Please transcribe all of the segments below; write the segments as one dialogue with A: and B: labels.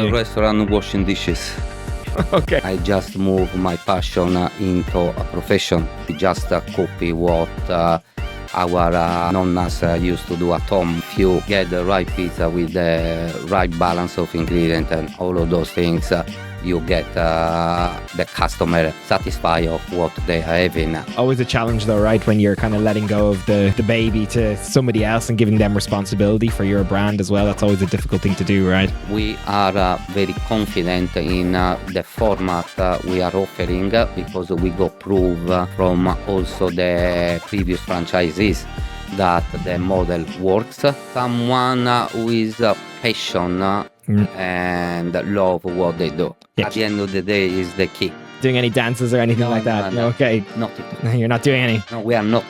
A: a restaurant washing dishes.
B: Okay.
A: I just moved my passion into a profession. We just copy what our nonnas used to do at home. If you get the right pizza with the right balance of ingredients and all of those things, you get the customer satisfied of what they are having.
B: Always a challenge though, right? When you're kind of letting go of the baby to somebody else and giving them responsibility for your brand as well. That's always a difficult thing to do, right?
A: We are very confident in the format we are offering because we got proof from also the previous franchisees that the model works. Someone who is passion and love what they do.
B: Yeah.
A: At the end of the day is the key.
B: Doing any dances or anything like that?
A: No.
B: Okay.
A: Not it.
B: You're not doing any?
A: No, we are not.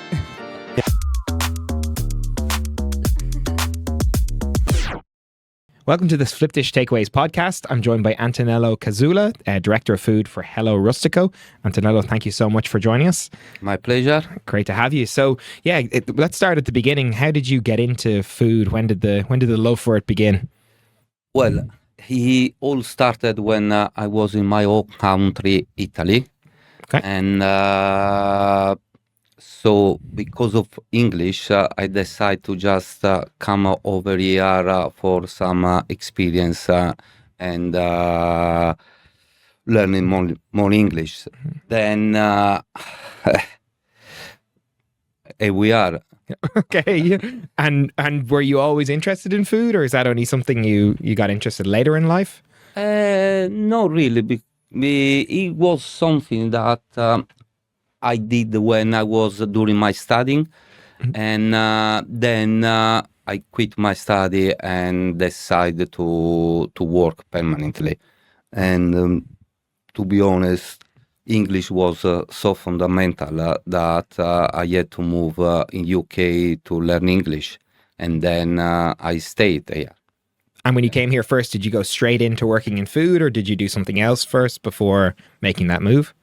B: Welcome to this Flipdish Takeaways podcast. I'm joined by Antonello Casula, Director of Food for Hello Rustico. Antonello, thank you so much for joining us.
A: My pleasure.
B: Great to have you. So, yeah, let's start at the beginning. How did you get into food? When did the love for it begin?
A: Well, he all started when I was in my home country, Italy.
B: Okay.
A: And so because of English, I decided to just come over here for some experience and learning more English. Then here we are.
B: Okay. And were you always interested in food, or is that only something you got interested later in life?
A: Not really. It was something that I did when I was during my studying, and then I quit my study and decided to work permanently. And to be honest, English was so fundamental that I had to move in UK to learn English, and then I stayed here.
B: And when you came here first, did you go straight into working in food, or did you do something else first before making that move?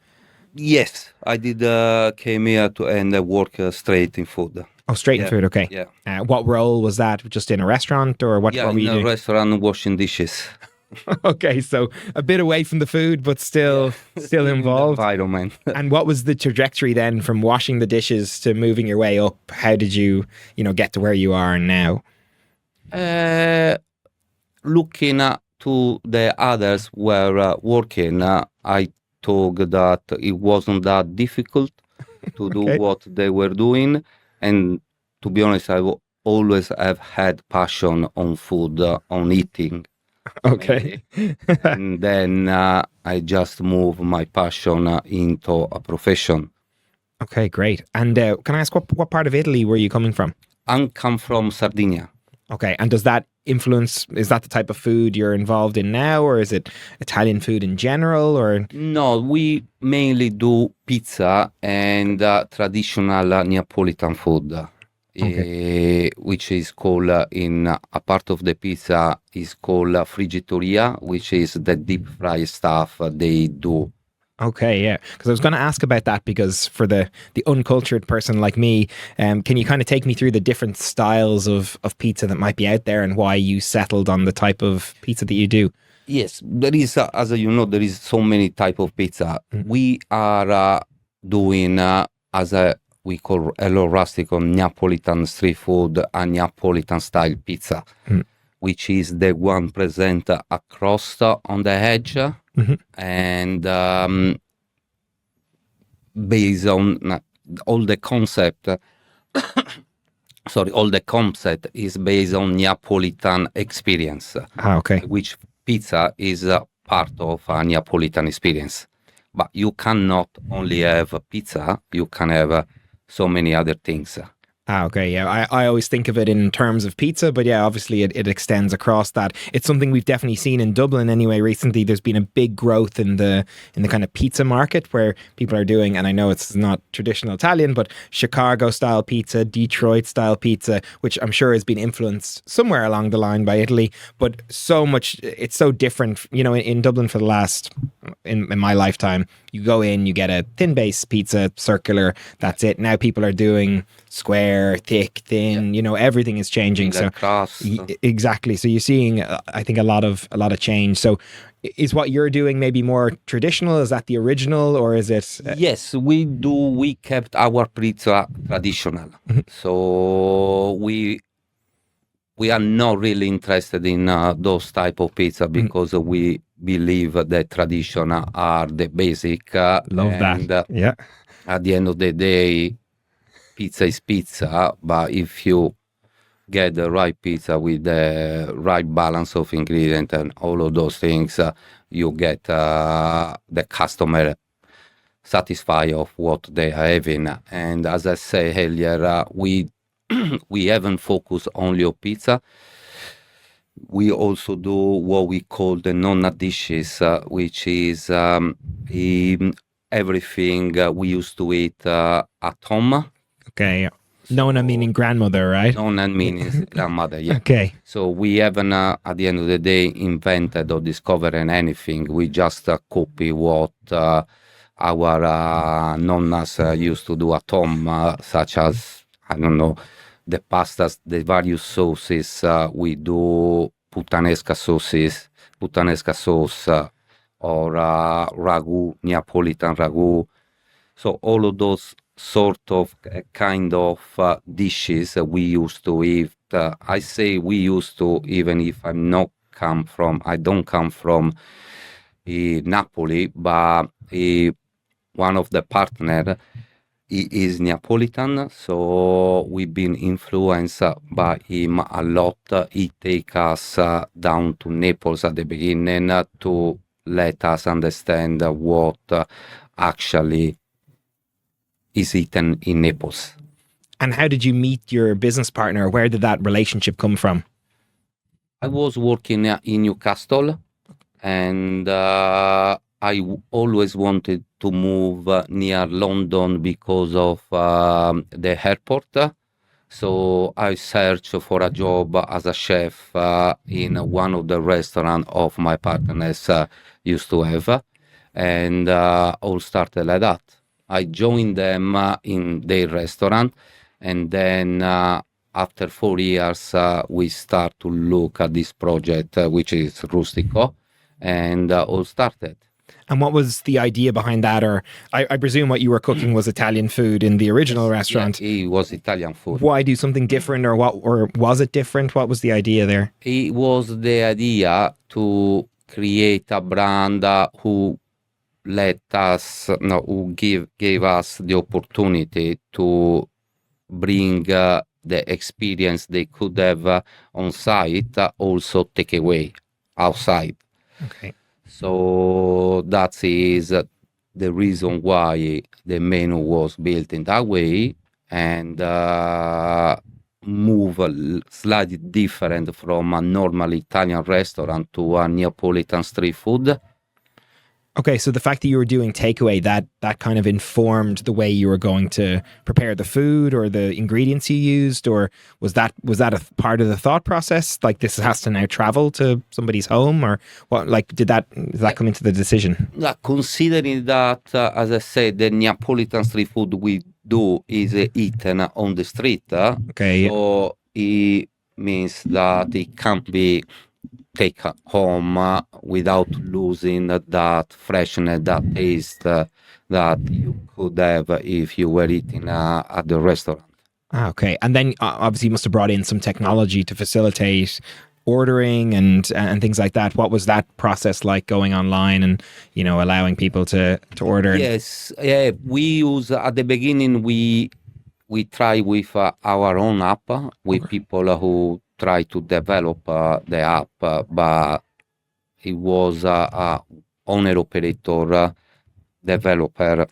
A: Yes, I did came here and work straight in food.
B: Oh, straight in food, okay.
A: Yeah.
B: What role was that? Just in a restaurant, or what were you
A: in a
B: doing?
A: restaurant washing dishes.
B: Okay, so a bit away from the food, but still involved.
A: Environment.
B: And what was the trajectory then from washing the dishes to moving your way up? How did you get to where you are now?
A: Looking to the others were working, I thought that it wasn't that difficult to do
B: Okay.
A: what they were doing. And to be honest, I always have had passion on food, on eating.
B: Okay.
A: And then I just moved my passion into a profession.
B: Okay, great. And can I ask what part of Italy were you coming from?
A: I come from Sardinia.
B: Okay, and does that influence, is that the type of food you're involved in now, or is it Italian food in general, or?
A: No, we mainly do pizza and traditional Neapolitan food,
B: Okay.
A: which is called in a part of the pizza is called friggitoria, which is the deep fry stuff they do.
B: Okay, yeah. Because I was going to ask about that, because for the uncultured person like me, can you kind of take me through the different styles of pizza that might be out there and why you settled on the type of pizza that you do?
A: Yes, there is, as you know, there is so many type of pizza. We are doing we call Hello Rustico Neapolitan street food, a Neapolitan style pizza, which is the one present a crust on the edge, and based on all the concept. All the concept is based on Neapolitan experience.
B: Okay.
A: Which pizza is part of a Neapolitan experience. But you cannot only have a pizza, you can have so many other things.
B: Okay, yeah. I always think of it in terms of pizza, but yeah, obviously it extends across that. It's something we've definitely seen in Dublin anyway. Recently, there's been a big growth in the kind of pizza market where people are doing, and I know it's not traditional Italian, but Chicago style pizza, Detroit style pizza, which I'm sure has been influenced somewhere along the line by Italy. But so much, it's so different. In Dublin for the last in my lifetime, you go in, you get a thin base pizza, circular, that's it. Now people are doing square, thick, thin, everything is changing. So
A: crust.
B: exactly. So you're seeing, I think, a lot of change. So is what you're doing maybe more traditional? Is that the original, or is it?
A: Yes, we do. We kept our pizza traditional. So we are not really interested in those type of pizza because we believe that tradition are the basic.
B: Love
A: and,
B: that. Yeah.
A: At the end of the day, pizza is pizza, but if you get the right pizza with the right balance of ingredient and all of those things, you get the customer satisfied of what they are having. And as I said earlier, we haven't focused only on pizza. We also do what we call the nonna dishes, which is everything we used to eat at home.
B: Okay. Nonna meaning grandmother, right?
A: Nonna means grandmother, yeah.
B: Okay.
A: So we haven't, at the end of the day, invented or discovered anything. We just copy what our nonnas used to do at home, such as, I don't know, the pastas, the various sauces. We do puttanesca sauce, or ragu, Neapolitan ragu. So all of those sort of kind of dishes we used to eat. I say we used to, even if I don't come from Napoli, but one of the partner he is Neapolitan, so we've been influenced by him a lot. He take us down to Naples at the beginning to let us understand what actually is eaten in Naples.
B: And how did you meet your business partner? Where did that relationship come from?
A: I was working in Newcastle, and always wanted to move near London because of the airport. So I searched for a job as a chef in one of the restaurants of my partners used to have, and all started like that. I joined them in their restaurant, and then after 4 years, we start to look at this project, which is Rustico, and all started.
B: And what was the idea behind that? Or I presume what you were cooking was Italian food in the original restaurant.
A: Yeah, it was Italian food.
B: Why do something different, or was it different? What was the idea there?
A: It was the idea to create a brand who gave us the opportunity to bring the experience they could have on site, also take away outside.
B: Okay.
A: So that is the reason why the menu was built in that way, and move slightly different from a normal Italian restaurant to a Neapolitan street food.
B: Okay, so the fact that you were doing takeaway, that kind of informed the way you were going to prepare the food or the ingredients you used, or was that a part of the thought process? Like, this has to now travel to somebody's home, or what? Like, did that come into the decision?
A: Considering that, as I said, the Neapolitan street food we do is eaten on the street.
B: Okay.
A: So it means that it can't be take home without losing that freshness, that taste that you could have if you were eating at the restaurant.
B: Okay. And then obviously you must have brought in some technology to facilitate ordering and things like that. What was that process like, going online and, allowing people to order?
A: Yes. Yeah, we use, at the beginning, we try with our own app, with people who try to develop the app, but it was a owner-operator developer.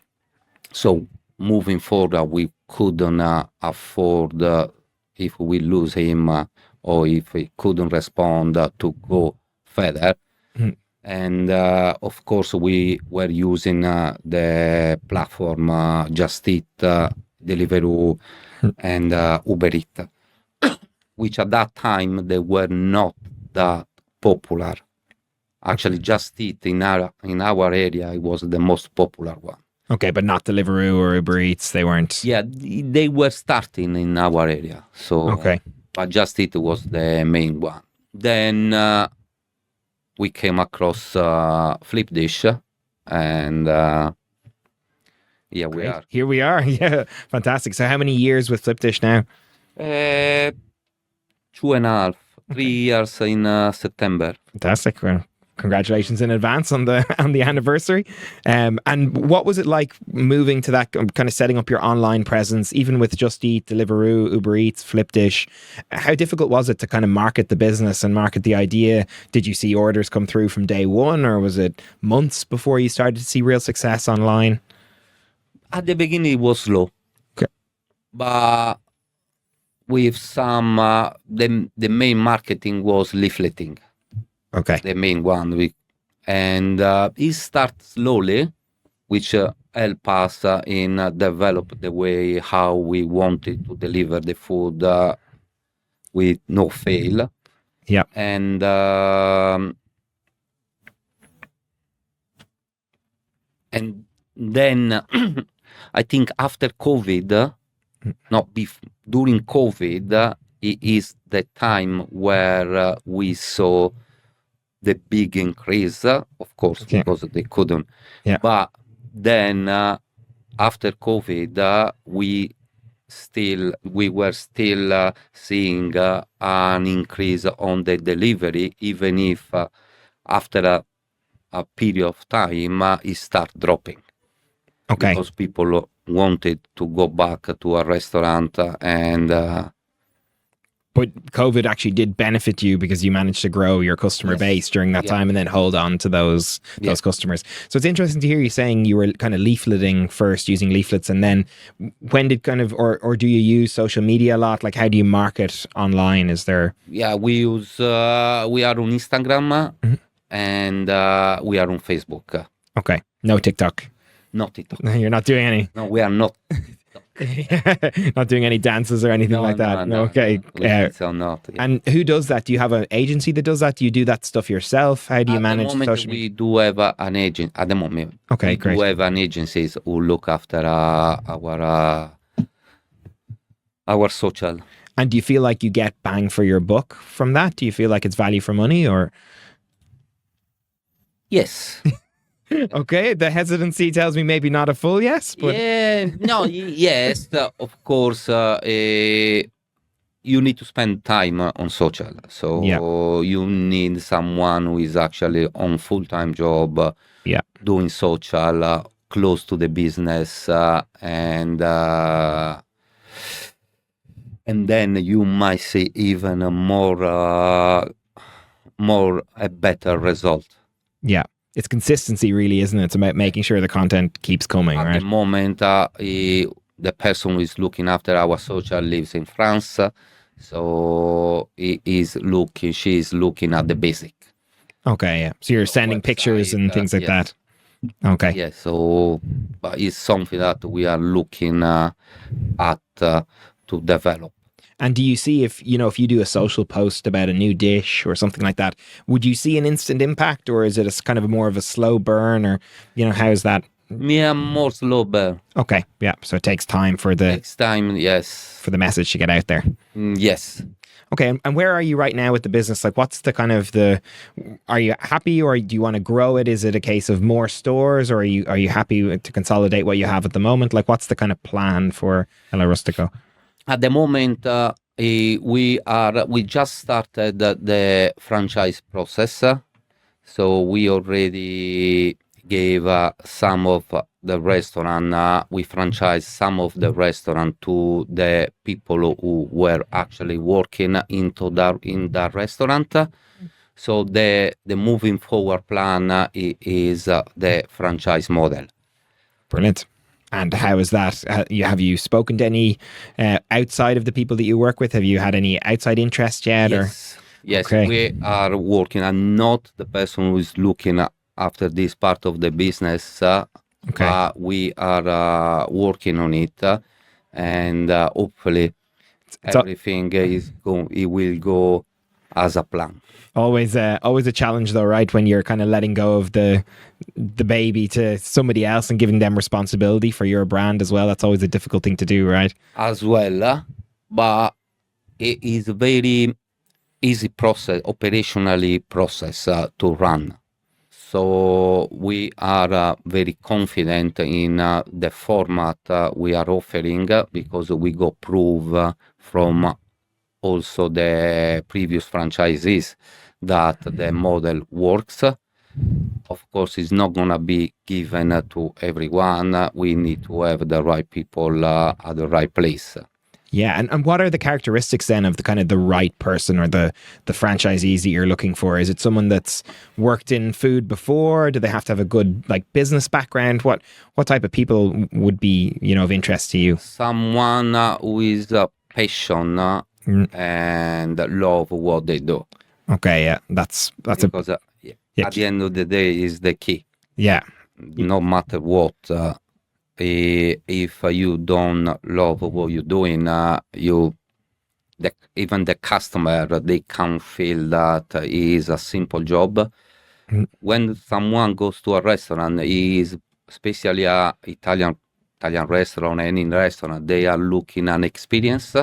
A: So moving forward, we couldn't afford, if we lose him or if he couldn't respond, to go further. And of course, we were using the platform Just Eat, Deliveroo, and Uber Eats, which at that time they were not that popular Actually, Just Eat in our area, it was the most popular one.
B: Okay, but not Deliveroo or Uber Eats. They weren't.
A: Yeah, they were starting in our area. So,
B: Okay.
A: but Just Eat was the main one. Then we came across Flipdish, and yeah, we
B: Great.
A: are.
B: Here we are. Yeah, fantastic. So how many years with Flipdish now?
A: 2.5, 3 years in September.
B: Fantastic. Well, congratulations in advance on the anniversary. And what was it like moving to that kind of setting up your online presence, even with Just Eat, Deliveroo, Uber Eats, Flipdish? How difficult was it to kind of market the business and market the idea? Did you see orders come through from day one, or was it months before you started to see real success online?
A: At the beginning, it was slow.
B: Okay.
A: But with some, the main marketing was leafleting.
B: Okay.
A: The main one. And it starts slowly, which help us in develop the way how we wanted to deliver the food with no fail.
B: Yeah.
A: And then I think after COVID, during COVID, it is the time where we saw the big increase, of course, because they couldn't.
B: Yeah.
A: But then after COVID, we were still seeing an increase on the delivery, even if after a period of time it start dropping.
B: Okay.
A: Because people wanted to go back to a restaurant and.
B: But COVID actually did benefit you because you managed to grow your customer base during that time and then hold on to those customers. So it's interesting to hear you saying you were kind of leafleting first, using leaflets, and then when did kind of, or do you use social media a lot? Like, how do you market online? Is there?
A: Yeah, we are on Instagram and we are on Facebook.
B: Okay. No TikTok.
A: Not TikTok.
B: You're not doing any.
A: No, we are not.
B: Not doing any dances or anything like that. No, okay.
A: So not. Yeah.
B: And who does that? Do you have an agency that does that? Do you do that stuff yourself? How do you manage social media?
A: We do have an agent at the moment.
B: Okay, great.
A: We do have an agency who look after our social.
B: And do you feel like you get bang for your buck from that? Do you feel like it's value for money, or?
A: Yes.
B: Okay, the hesitancy tells me maybe not a full yes, but
A: yes, of course. You need to spend time on social, so you need someone who is actually on full-time job, doing social, close to the business, and then you might see even a better result.
B: Yeah. It's consistency, really, isn't it? It's about making sure the content keeps coming, right?
A: At the moment, the person who is looking after our social lives in France, so she's looking at the basic.
B: Okay, yeah. So you're sending pictures and things like that. Okay.
A: Yeah, so but it's something that we are looking at to develop.
B: And do you see if you do a social post about a new dish or something like that, would you see an instant impact, or is it a kind of more of a slow burn, or how is that?
A: Yeah, more slow burn.
B: Okay, yeah. So it takes time for
A: yes,
B: for the message to get out there.
A: Yes.
B: Okay, and where are you right now with the business? Like, what's the kind of are you happy, or do you want to grow it? Is it a case of more stores, or are you happy to consolidate what you have at the moment? Like, what's the kind of plan for Hello Rustico?
A: At the moment, we just started the franchise process, so we already gave some of the restaurant. We franchised some of the restaurant to the people who were actually working in the restaurant. So the moving forward plan is the franchise model.
B: Brilliant. And how is that? Have you spoken to any outside of the people that you work with? Have you had any outside interest yet?
A: Yes, okay. We are working. I'm not the person who is looking after this part of the business. But we are working on it, and hopefully everything it will go as a plan.
B: Always a challenge though, right? When you're kind of letting go of the baby to somebody else and giving them responsibility for your brand as well. That's always a difficult thing to do, right?
A: As well, but it is a very easy process, operationally process to run. So we are very confident in the format we are offering because we got proof from also the previous franchisees that the model works. Of course, it's not going to be given to everyone. We need to have the right people at the right place.
B: Yeah, and what are the characteristics then of the kind of the right person or the franchisees that you're looking for? Is it someone that's worked in food before? Do they have to have a good like business background? What type of people would be, you know, of interest to you?
A: Someone who is passion and love what they do.
B: Okay, yeah, that's
A: because at the end of the day is the key.
B: Yeah,
A: no matter what. If you don't love what you're doing, even the customer, they can feel that it is a simple job. When someone goes to a restaurant, especially a Italian restaurant, any restaurant, they are looking an experience.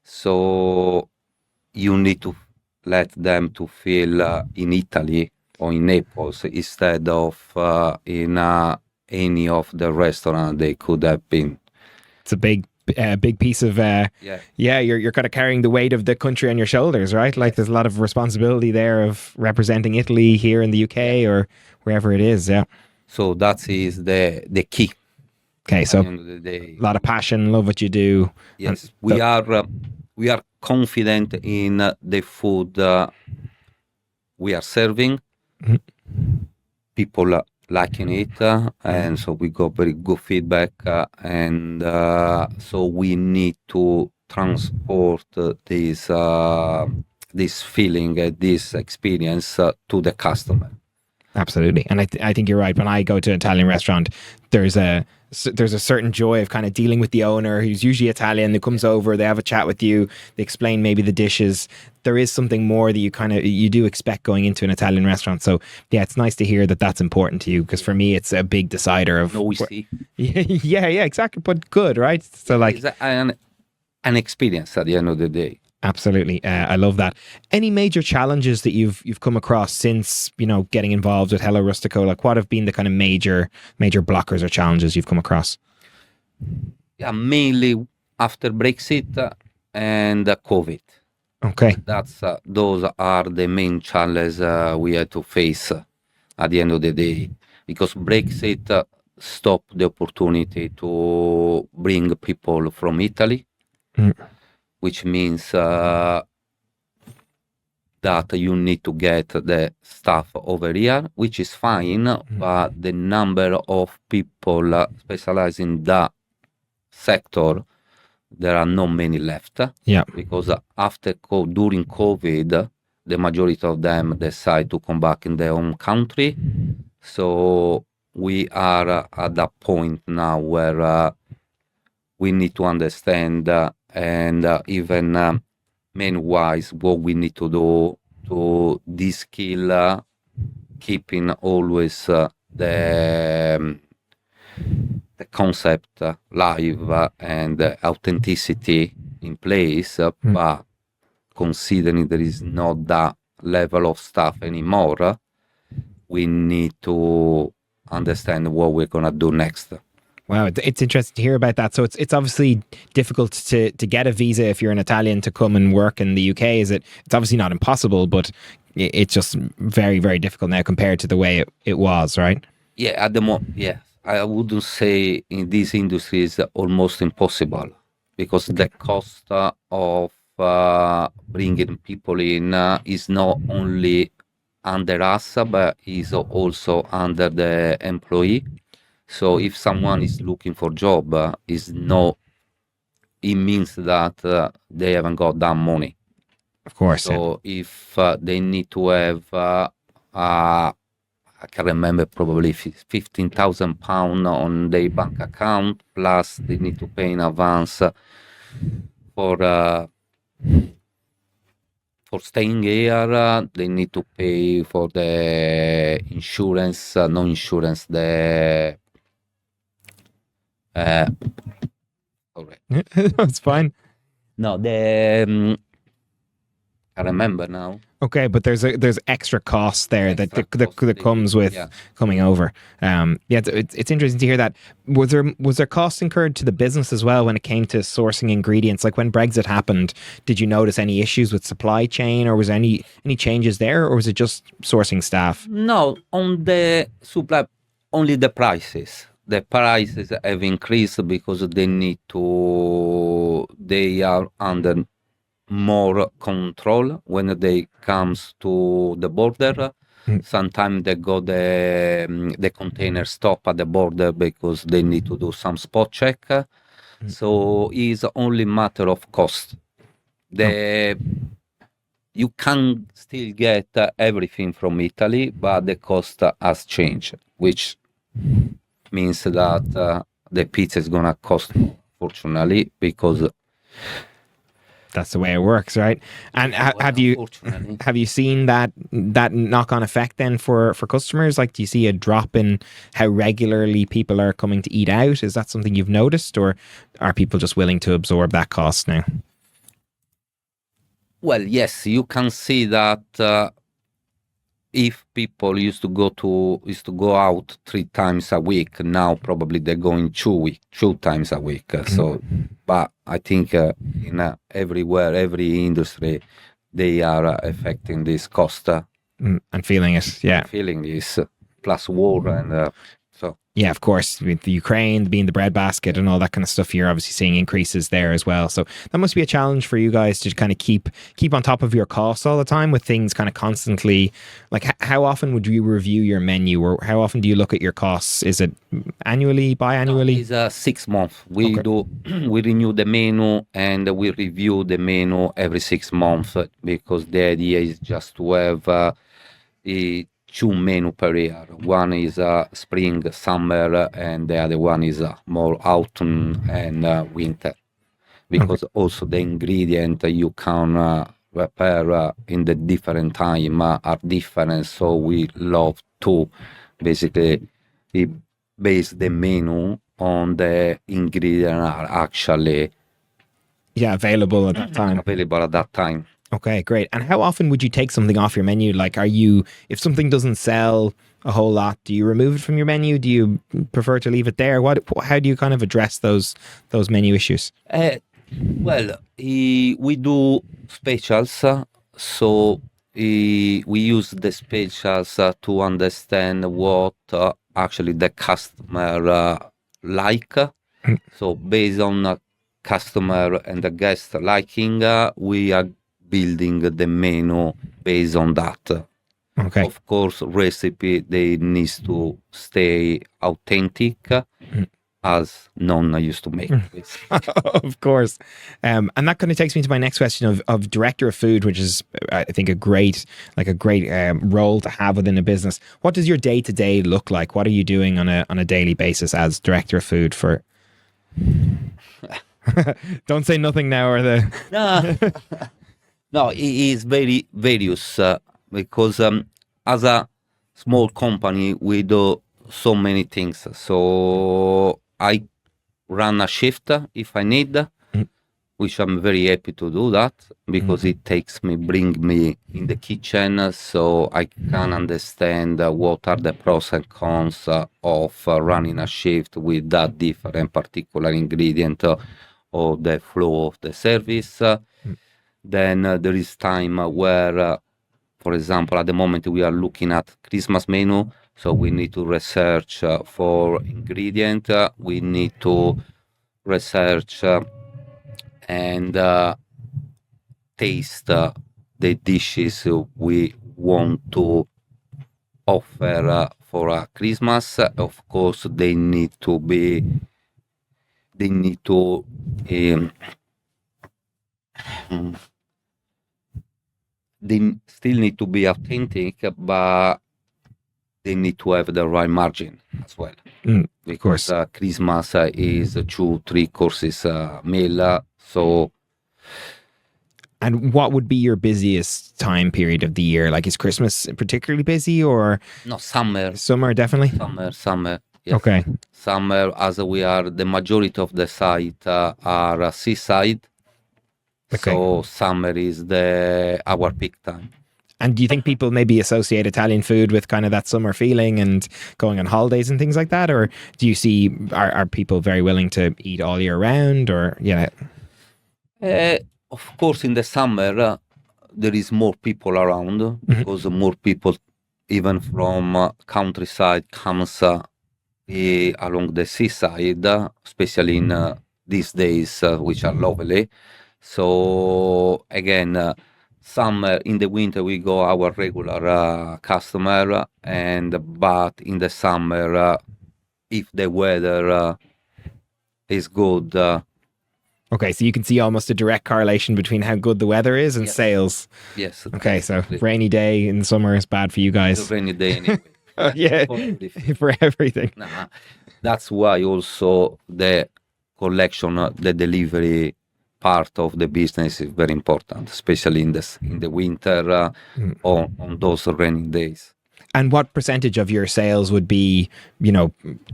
A: So you need to let them to feel in Italy or in Naples instead of in any of the restaurant they could have been.
B: It's a big piece of you're kind of carrying the weight of the country on your shoulders, right? Like there's a lot of responsibility there of representing Italy here in the UK or wherever it is. Yeah.
A: So that is the key.
B: Okay, so a lot of passion, love what you do.
A: Yes, we are confident in the food we are serving. People liking it, and so we got very good feedback, and so we need to transport this feeling, this experience to the customer.
B: Absolutely, and I think you're right. When I go to an Italian restaurant, there's a certain joy of kind of dealing with the owner who's usually Italian, who comes over, they have a chat with you, they explain maybe the dishes. There is something more that you do expect going into an Italian restaurant. So yeah, it's nice to hear that that's important to you, because for me it's a big decider of yeah, exactly, but good, right? So like
A: it's an experience at the end of the day.
B: Absolutely. I love that. Any major challenges that you've come across since, you know, getting involved with Hello Rustico? Like what have been the kind of major blockers or challenges you've come across?
A: Yeah, mainly after Brexit and COVID.
B: Okay.
A: Those are the main challenges we had to face at the end of the day, because Brexit stopped the opportunity to bring people from Italy. Which means that you need to get the staff over here, which is fine, but the number of people specialized in that sector, there are not many left.
B: Yeah.
A: Because during COVID, the majority of them decide to come back in their own country. So we are at that point now where we need to understand and even men-wise what we need to do to de-skill, keeping always the concept live and authenticity in place, but considering there is not that level of staff anymore, we need to understand what we're going to do next.
B: Wow, it's interesting to hear about that. So it's obviously difficult to get a visa if you're an Italian to come and work in the UK. It's obviously not impossible, but it's just very, very difficult now compared to the way it was, right?
A: Yeah, at the moment, yeah. I wouldn't say in this industry is almost impossible, because the cost of bringing people in is not only under us, but is also under the employee. So if someone is looking for a job, it means that they haven't got that money.
B: Of course.
A: So if they need to have, I can remember, probably £15,000 on their bank account, plus they need to pay in advance for for staying here, they need to pay for the insurance, no insurance, the sorry.
B: That's fine.
A: No, the I remember now.
B: Okay, but there's extra costs there
A: Extra
B: that
A: cost,
B: comes with
A: yeah.
B: coming over. Yeah, it's interesting to hear that. Was there costs incurred to the business as well when it came to sourcing ingredients? Like when Brexit happened, did you notice any issues with supply chain, or was there any changes there, or was it just sourcing staff?
A: No, on the supply, only the prices. The prices have increased because they are under more control when they comes to the border.
B: Mm.
A: Sometimes they got the container stop at the border because they need to do some spot check. So it's only matter of cost. You can still get everything from Italy, but the cost has changed, which means that the pizza is gonna cost more, fortunately, because
B: That's the way it works, right? And
A: unfortunately,
B: have you seen that knock on effect then for customers? Like, do you see a drop in how regularly people are coming to eat out? Is that something you've noticed, or are people just willing to absorb that cost now?
A: well, yes, you can see that if people used to go out 3 times a week, now probably they're going 2 times a week. So, but I think everywhere, every industry, they are affecting this cost.
B: And feeling it, yeah.
A: Feeling this plus war and so.
B: Yeah, of course, with the Ukraine being the breadbasket and all that kind of stuff, you're obviously seeing increases there as well. So that must be a challenge for you guys to kind of keep on top of your costs all the time with things kind of constantly. Like, how often would you review your menu, or how often do you look at your costs? Is it annually, biannually?
A: It's 6 months. We renew the menu and we review the menu every 6 months because the idea is just to have 2 menu per year. One is spring, summer, and the other one is more autumn and winter. Because also the ingredient you can prepare in the different time are different. So we love to basically base the menu on the ingredient are actually
B: available at that time.
A: Available at that time.
B: Okay, great. And how often would you take something off your menu? Like, if something doesn't sell a whole lot, do you remove it from your menu? Do you prefer to leave it there? How do you kind of address those menu issues?
A: Well, we do specials, so we use the specials to understand what actually the customer like. So based on customer and the guest liking, we are building the menu based on that.
B: Okay.
A: Of course, recipe, they needs to stay authentic as Nonna used to make.
B: Of course. And that kind of takes me to my next question of director of food, which is, I think, a great role to have within a business. What does your day-to-day look like? What are you doing on a daily basis as director of food for... Don't say nothing now, or the...
A: No, it is very various because as a small company, we do so many things. So I run a shift if I need, which I'm very happy to do that because it bring me in the kitchen so I can understand what are the pros and cons of running a shift with that different particular ingredient or the flow of the service. Then there is time where, for example, at the moment we are looking at Christmas menu, so we need to research for ingredient. We need to research and taste the dishes we want to offer for Christmas. Of course, they still need to be authentic, but they need to have the right margin as well. Because Christmas is 2-3 courses meal, so
B: And what would be your busiest time period of the year? Like, is Christmas particularly busy, or
A: No, summer,
B: summer? Definitely.
A: summer. Yes,
B: Okay.
A: summer. As we are, the majority of the site are seaside,
B: Okay.
A: so summer is the our peak time.
B: And do you think people maybe associate Italian food with kind of that summer feeling and going on holidays and things like that? Or do you see, are people very willing to eat all year round, or, yeah?
A: Uh, of course, in the summer there is more people around because more people, even from countryside, comes along the seaside, especially in these days, which are lovely. So again, summer in the winter we go our regular customer, and but in the summer, if the weather is good,
B: Okay, so you can see almost a direct correlation between how good the weather is and
A: yes,
B: sales.
A: yes,
B: Okay, so
A: definitely.
B: rainy day in summer is bad for you
A: It's a
B: guys.
A: rainy day anyway.
B: Yeah,
A: For everything.
B: for everything.
A: Nah, that's why also the collection, the delivery part of the business is very important, especially in the winter on those rainy days.
B: And what percentage of your sales would be,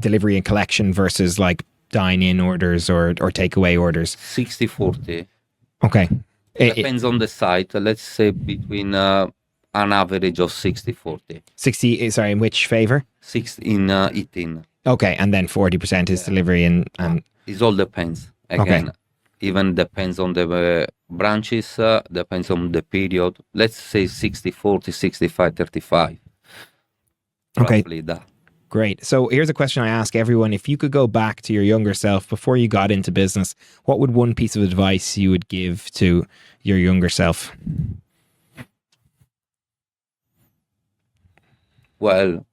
B: delivery and collection versus like dine-in orders or takeaway orders?
A: 60-40.
B: Okay.
A: Depends on the site. Let's say between an average of 60-40.
B: 60, sorry, in which favor?
A: 6 in eating.
B: Okay, and then 40% is delivery and
A: It all depends. Again, even depends on the branches, depends on the period. Let's say 60-40, 65-35.
B: Okay.
A: Roughly that.
B: Great. So here's a question I ask everyone. If you could go back to your younger self before you got into business, what would one piece of advice you would give to your younger self?
A: Well,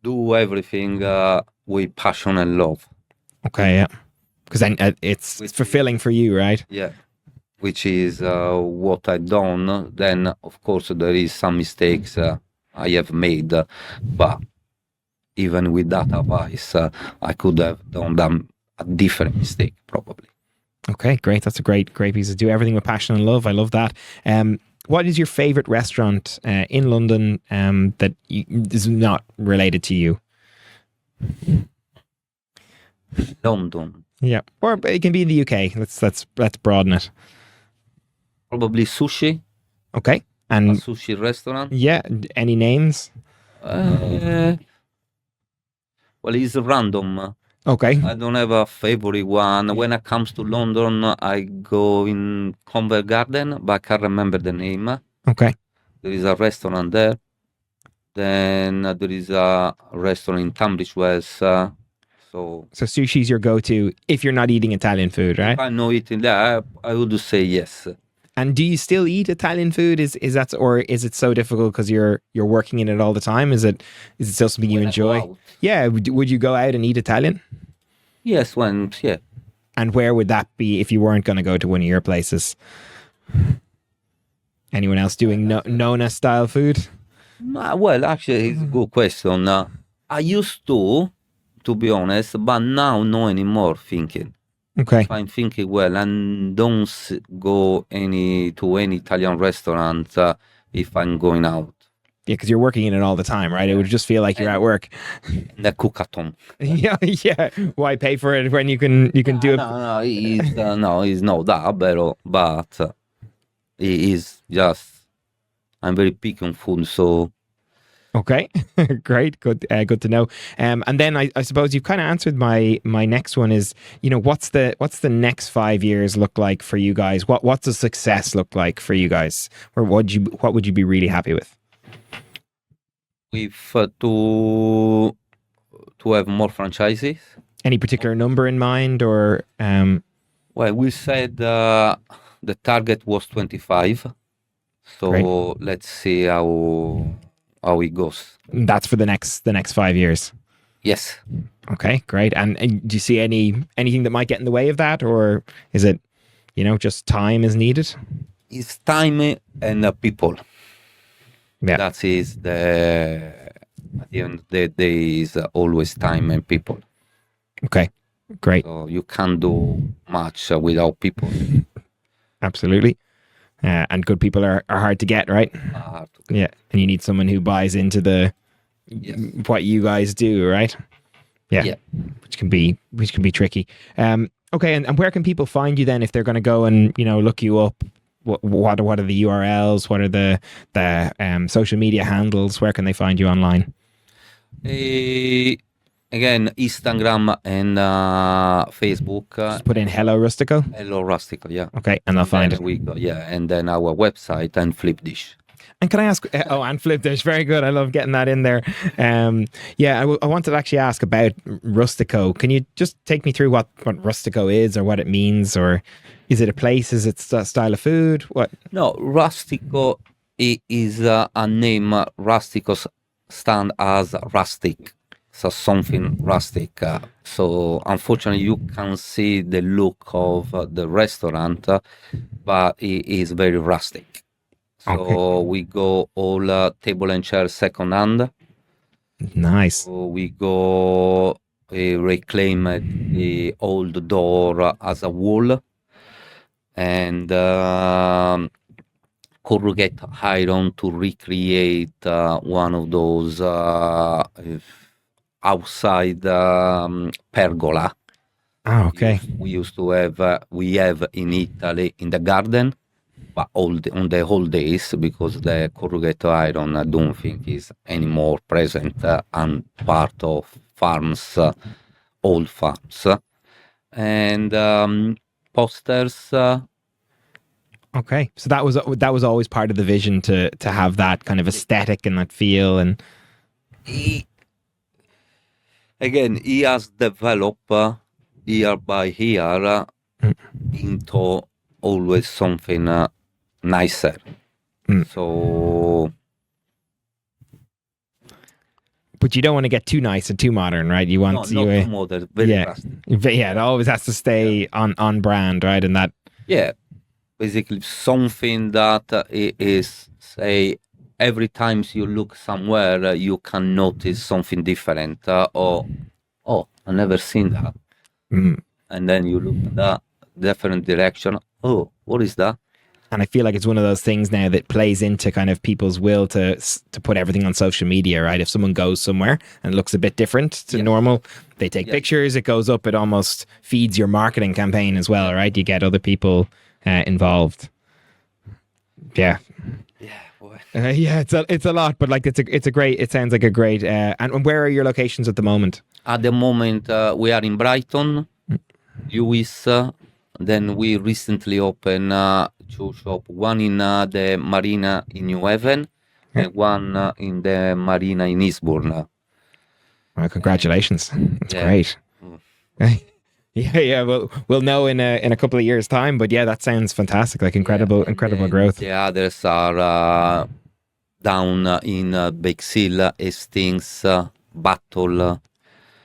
A: do everything with passion and love.
B: Okay, yeah. Because then it's fulfilling for you, right?
A: Yeah. Which is what I've done. Then, of course, there is some mistakes I have made, but even with that advice, I could have done a different mistake, probably.
B: Okay, great. That's a great piece of do everything with passion and love. I love that. What is your favorite restaurant in London that is not related to you?
A: London.
B: Yeah, or it can be in the UK. Let's broaden it.
A: Probably sushi.
B: Okay,
A: A
B: and
A: sushi restaurant.
B: yeah, any names?
A: Well, it's random.
B: Okay,
A: I don't have a favorite one. When it comes to London, I go in Covent Garden, but I can't remember the name.
B: okay.
A: There is a restaurant there. Then there is a restaurant in Tunbridge Wells. So
B: sushi's your go-to if you're not eating Italian food, right?
A: if I know it in there, I would say yes.
B: And do you still eat Italian food? Is that, or is it so difficult because you're working in it all the time? Is it still something you
A: When I go
B: enjoy?
A: out.
B: Yeah. Would you go out and eat Italian?
A: Yes, yeah.
B: And where would that be if you weren't going to go to one of your places? Anyone else doing Nonna-style food?
A: Well, actually, it's a good question. I used to be honest, but now no anymore thinking.
B: Okay.
A: If I'm thinking well, and don't go to any Italian restaurant if I'm going out.
B: Yeah, because you're working in it all the time, right? It would just feel like you're at work.
A: The cook at home.
B: Yeah. Why pay for it when you can do it?
A: No, it's not that, but it is just I'm very picky on food, so.
B: Okay, great, good to know. And then I suppose you've kind of answered my next one is, what's the next 5 years look like for you guys? What's a success look like for you guys? Or what would you be really happy with?
A: With to have more franchises.
B: Any particular number in mind, or
A: Well, we said the target was 25. So
B: Great.
A: let's see how it goes.
B: That's for the next 5 years?
A: Yes.
B: Okay, great. And do you see anything that might get in the way of that, or is it, just time is needed?
A: It's time and people.
B: Yeah.
A: That is at the end of the day is always time and people.
B: Okay, great.
A: So you can't do much without people.
B: Absolutely. and good people are hard to get, right? Yeah, and you need someone who buys into what you guys do, right? Yeah. Which can be tricky. Okay, and where can people find you then if they're going to go and look you up? What are the URLs? What are the social media handles? Where can they find you online?
A: Again, Instagram and Facebook.
B: Just put in Hello Rustico.
A: Hello Rustico, yeah.
B: Okay, and they'll find it.
A: And then our website and Flipdish.
B: And can I ask? And Flipdish, very good. I love getting that in there. I wanted to actually ask about Rustico. Can you just take me through what Rustico is, or what it means, or is it a place? Is it a style of food? What?
A: No, Rustico is a name. Rustico stand as rustic, so something rustic. So unfortunately, you can see the look of the restaurant, but it is very rustic. So we go all table and chair second hand.
B: Nice.
A: So we go reclaim the old door as a wall, and corrugate iron to recreate one of those outside pergola.
B: Okay.
A: We used to have, we have in Italy in the garden, but on the whole days, because the corrugated iron I don't think is anymore present and part of farms, old farms, and posters.
B: Okay, so that was always part of the vision to have that kind of aesthetic and that feel. And
A: he has developed year by year into always something nicer. So,
B: but you don't want to get too nice and too modern, right? You want
A: not too modern, very rustic.
B: It always has to stay on brand, right? And that
A: basically something that is, say, every time you look somewhere, you can notice something different. Oh, I never seen that. And then you look at that different direction. Oh, what is that?
B: And I feel like it's one of those things now that plays into kind of people's will to put everything on social media, right? If someone goes somewhere and it looks a bit different to normal, they take pictures, it goes up, it almost feeds your marketing campaign as well, right? You get other people involved. Yeah.
A: Boy.
B: It's a lot, but like it sounds like a great. And where are your locations at the moment?
A: At the moment, we are in Brighton, Lewis. Then we recently opened two shops, one in the marina in New Haven and one in the marina in Eastbourne.
B: Well, congratulations. That's great. We'll know in a couple of years' time, but that sounds fantastic. Like incredible growth.
A: The others are down in Bexhill, Hastings, Battle.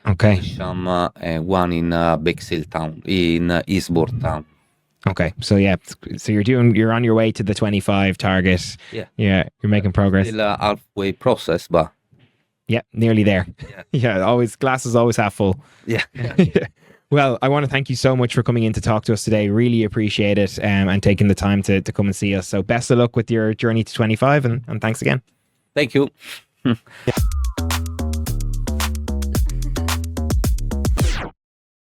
B: Okay.
A: One in Bexhill town, in Eastbourne town.
B: Okay, so you're on your way to the 25 target. You're making progress.
A: Still halfway process, but
B: nearly there. Always glasses always half full. Well, I want to thank you so much for coming in to talk to us today. Really appreciate it, and taking the time to come and see us. So best of luck with your journey to 25, and thanks again.
A: Thank you.